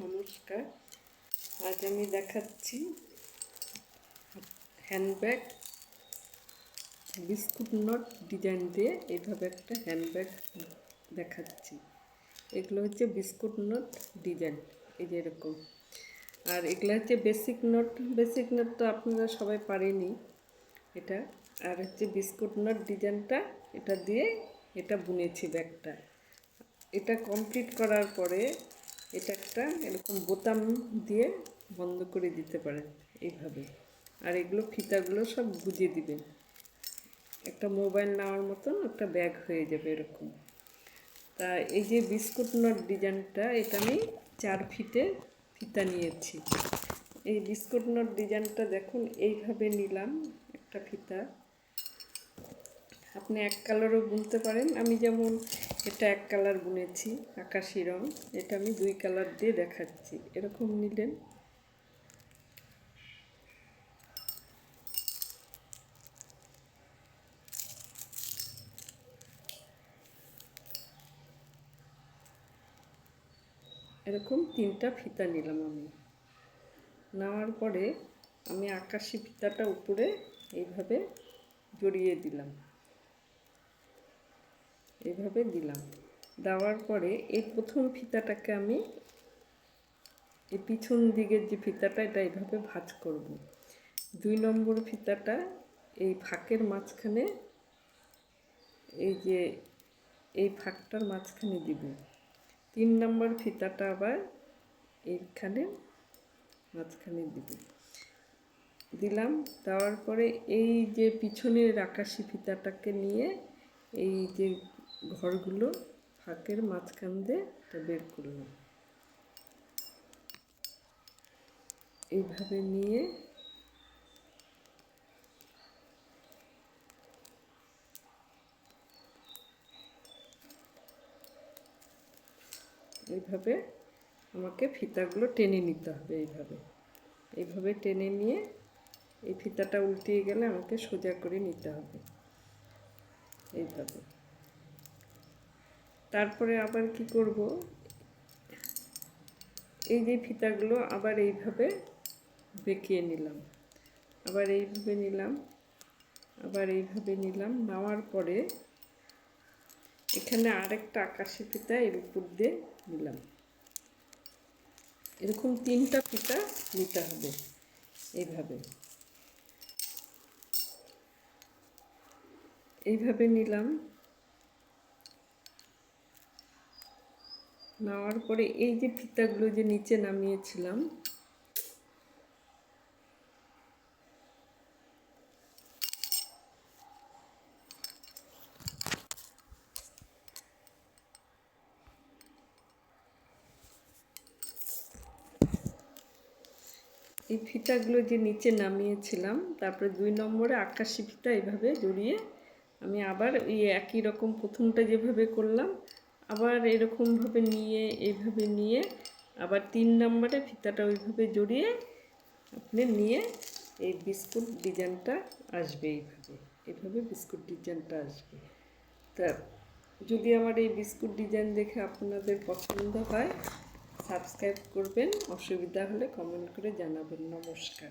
নমস্কার। আজ আমি দেখাচ্ছি হ্যান্ডব্যাগ বিস্কুট নোট ডিজাইন দিয়ে এইভাবে একটা হ্যান্ডব্যাগ দেখাচ্ছি। এগুলো হচ্ছে বিস্কুট নোট ডিজাইন, এই যে এরকম। আর এগুলো হচ্ছে বেসিক নোট তো আপনারা সবাই পারেনি এটা। আর হচ্ছে বিস্কুট নোট ডিজাইনটা এটা দিয়ে এটা বুনেছি ব্যাগটা। এটা কমপ্লিট করার পরে এটা একটা এরকম বোতাম দিয়ে বন্ধ করে দিতে পারেন এইভাবে। আর এগুলো ফিতাগুলো সব গুঁজে দিবেন, একটা মোবাইল নেওয়ার মতন একটা ব্যাগ হয়ে যাবে এরকম। তা এই যে বিস্কুট নোট ডিজাইনটা এটা আমি 4 ফিটে ফিতা নিয়েছি। এই বিস্কুট নোট ডিজাইনটা দেখুন এইভাবে নিলাম একটা ফিতা। আপনি এক কালারও বুনতে পারেন, আমি যেমন এটা এক কালার বুনেছি আকাশি রং, এটা আমি 2 কালার দিয়ে দেখাচ্ছি। এরকম নিলেন, এরকম 3টা ফিতা নিলাম আমি। নেওয়ার পরে আমি আকাশি ফিতাটা উপরে এইভাবে জড়িয়ে দিলাম, এইভাবে দিলাম। দেওয়ার পরে এই প্রথম ফিতাটাকে আমি এই পিছন দিকের যে ফিতাটা এটা এইভাবে ভাঁজ করব। 2 নম্বর ফিতাটা এই ফাঁকের মাঝখানে, এই যে এই ফাঁকটার মাঝখানে দিব। 3 নম্বর ফিতাটা আবার এইখানে মাঝখানে দিব, দিলাম। দেওয়ার পরে এই যে পিছনের আকাশি ফিতাটাকে নিয়ে এই যে ঘরগুলো ফাঁকের মাঝখান দিয়ে বের করলাম, এইভাবে নিয়ে এইভাবে আমাকে ফিতাগুলো টেনে নিতে হবে। এইভাবে টেনে নিয়ে এই ফিতাটা উল্টিয়ে গেলে আমাকে সোজা করে নিতে হবে এইভাবে। তারপরে আবার কি করব, এই যে ফিতাগুলো আবার এইভাবে বেঁকিয়ে নিলাম, আবার এইভাবে নিলাম, আবার এইভাবে নিলাম। নেওয়ার পরে এখানে আরেকটা আকাশি ফিতা এর উপর দিয়ে নিলাম। এরকম 3টা ফিতা নিতে হবে এইভাবে নিলাম। নেওয়ার পরে এই যে ফিতাগুলো যে নিচে নামিয়েছিলাম এই ফিতাগুলো যে নিচে নামিয়েছিলাম, তারপরে 2 নম্বরে আকাশি ফিতা এইভাবে জড়িয়ে আমি আবার এই একই রকম প্রথমটা যেভাবে করলাম আবার এরকমভাবে নিয়ে এইভাবে নিয়ে আবার 3 নম্বরে ফিতাটা ওইভাবে জড়িয়ে আপনি নিয়ে এই বিস্কুট ডিজাইনটা আসবে। এইভাবে বিস্কুট ডিজাইনটা আসবে। তা যদি আমার এই বিস্কুট ডিজাইন দেখে আপনাদের পছন্দ হয় সাবস্ক্রাইব করবেন, অসুবিধা হলে কমেন্ট করে জানাবেন। নমস্কার।